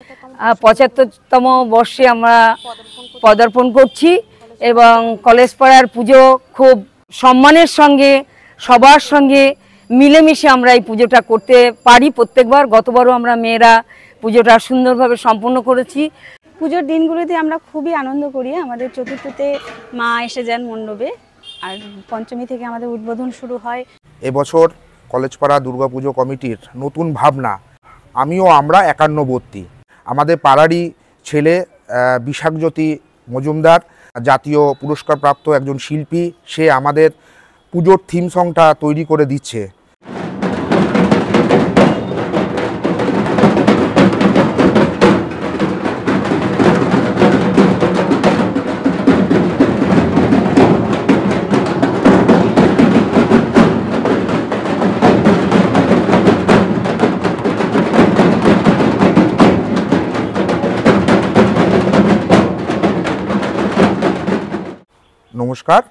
75তম বর্ষে আমরা পদার্পণ করছি এবং কলেজ পাড়ার পুজো খুব সম্মানের সঙ্গে সবার সঙ্গে মিলেমিশে আমরা এই পুজোটা করতে পারি প্রত্যেকবার। গতবারও আমরা মেয়েরা পুজোটা সুন্দরভাবে সম্পন্ন করেছি। পুজোর দিনগুলিতে আমরা খুবই আনন্দ করি। আমাদের চতুর্থীতে মা এসে যান মণ্ডপে, আর পঞ্চমী থেকে আমাদের উদ্বোধন শুরু হয়। এবছর কলেজপাড়া দুর্গাপুজো কমিটির নতুন ভাবনা আমিও আমরা একান্নবর্তী। আমাদের পাড়ারই ছেলে বিশাখজ্যোতি মজুমদার, জাতীয় পুরস্কারপ্রাপ্ত একজন শিল্পী, সে আমাদের পুজোর থিম সংটা তৈরি করে দিচ্ছে। নমস্কার,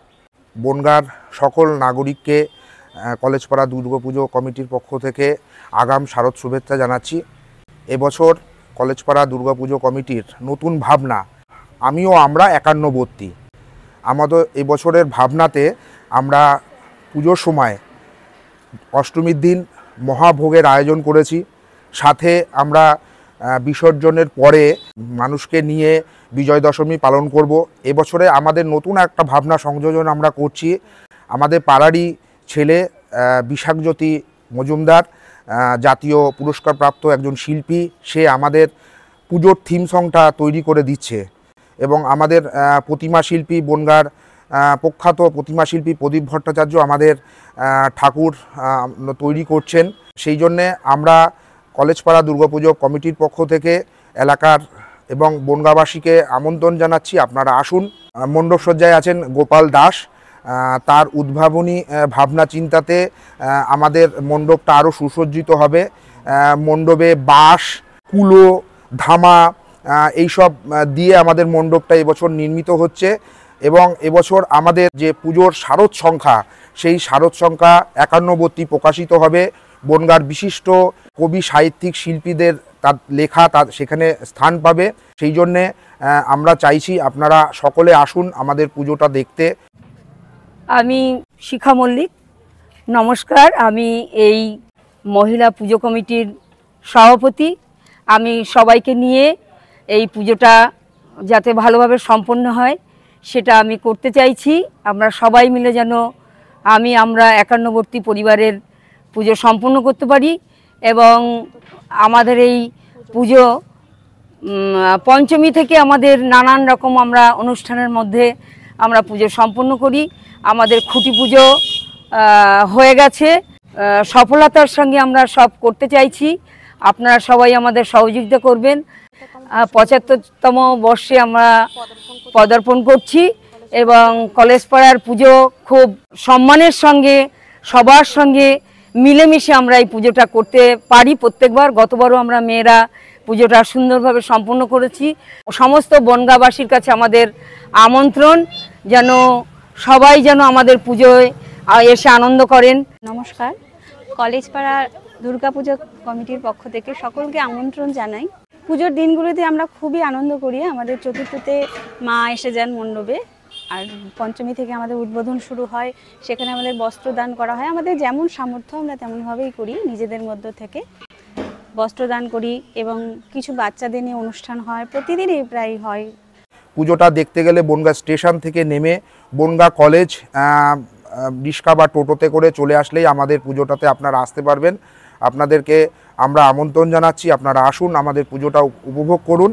বনগাঁর সকল নাগরিককে কলেজপাড়া দুর্গাপুজো কমিটির পক্ষ থেকে আগাম শারদ শুভেচ্ছা জানাচ্ছি। এবছর কলেজপাড়া দুর্গাপুজো কমিটির নতুন ভাবনা আমিও আমরা একান্নবর্তী। আমাদের এবছরের ভাবনাতে আমরা পুজোর সময় অষ্টমীর দিন মহাভোগের আয়োজন করেছি, সাথে আমরা বিসর্জনের পরে মানুষকে নিয়ে বিজয় দশমী পালন করব। এবছরে আমাদের নতুন একটা ভাবনা সংযোজন আমরা করছি। আমাদের পাড়ারই ছেলে বিশাখজ্যোতি মজুমদার, জাতীয় পুরস্কারপ্রাপ্ত একজন শিল্পী, সে আমাদের পুজোর থিম সংটা তৈরি করে দিচ্ছে এবং আমাদের প্রতিমা শিল্পী বনগাঁর প্রখ্যাত প্রতিমা শিল্পী প্রদীপ ভট্টাচার্য আমাদের ঠাকুর তৈরি করছেন। সেই জন্যে আমরা কলেজপাড়া দুর্গাপুজো কমিটির পক্ষ থেকে এলাকার এবং বনগাঁবাসীকে আমন্ত্রণ জানাচ্ছি, আপনারা আসুন। মণ্ডপসজ্জায় আছেন গোপাল দাস, তার উদ্ভাবনী ভাবনা চিন্তাতে আমাদের মণ্ডপটা আরও সুসজ্জিত হবে। মণ্ডপে বাঁশ, কুলো, ধামা এইসব দিয়ে আমাদের মণ্ডপটা এবছর নির্মিত হচ্ছে এবং এবছর আমাদের যে পুজোর শারদ সংখ্যা, সেই শারদ সংখ্যা একান্নবর্তী প্রকাশিত হবে। বনগাঁর বিশিষ্ট কবি সাহিত্যিক শিল্পীদের তার লেখা সেখানে স্থান পাবে। সেই জন্যে আমরা চাইছি আপনারা সকলে আসুন আমাদের পুজোটা দেখতে। আমি শিখা মল্লিক, নমস্কার। আমি এই মহিলা পুজো কমিটির সভাপতি। আমি সবাইকে নিয়ে এই পুজোটা যাতে ভালোভাবে সম্পন্ন হয় সেটা আমি করতে চাইছি। আমরা সবাই মিলে যেন আমরা একান্নবর্তী পরিবারের পুজো সম্পন্ন করতে পারি এবং আমাদের এই পুজো পঞ্চমী থেকে আমাদের নানান রকম আমরা অনুষ্ঠানের মধ্যে আমরা পুজো সম্পন্ন করি। আমাদের খুঁটি পুজো হয়ে গেছে, সফলতার সঙ্গে আমরা সব করতে চাইছি। আপনারা সবাই আমাদের সহযোগিতা করবেন। 75তম বর্ষে আমরা পদার্পণ করছি এবং কলেজ পাড়ার পুজো খুব সম্মানের সঙ্গে সবার সঙ্গে মিলেমিশে আমরা এই পুজোটা করতে পারি প্রত্যেকবার। গতবারও আমরা মেয়েরা পুজোটা সুন্দরভাবে সম্পন্ন করেছি। সমস্ত বনগাঁবাসীর কাছে আমাদের আমন্ত্রণ, যেন সবাই যেন আমাদের পুজোয় এসে আনন্দ করেন। নমস্কার, কলেজপাড়া দুর্গাপুজো কমিটির পক্ষ থেকে সকলকে আমন্ত্রণ জানাই। পুজোর দিনগুলিতে আমরা খুবই আনন্দ করি। আমাদের চতুর্থীতে মা এসে যান মণ্ডপে, আর পঞ্চমী থেকে আমাদের উদ্বোধন শুরু হয়। সেখানে আমাদের বস্ত্রদান করা হয়। আমাদের যেমন সামর্থ্য আমরা তেমনভাবেই করি, নিজেদের মধ্য থেকে বস্ত্রদান করি এবং কিছু বাচ্চাদের নিয়ে অনুষ্ঠান হয়, প্রতিদিনই প্রায় হয়। পুজোটা দেখতে গেলে বনগাঁ স্টেশন থেকে নেমে বনগাঁ কলেজ রিক্সা বা টোটোতে করে চলে আসলেই আমাদের পুজোটাতে আপনারা আসতে পারবেন। আপনাদেরকে আমরা আমন্ত্রণ জানাচ্ছি, আপনারা আসুন, আমাদের পুজোটা উপভোগ করুন।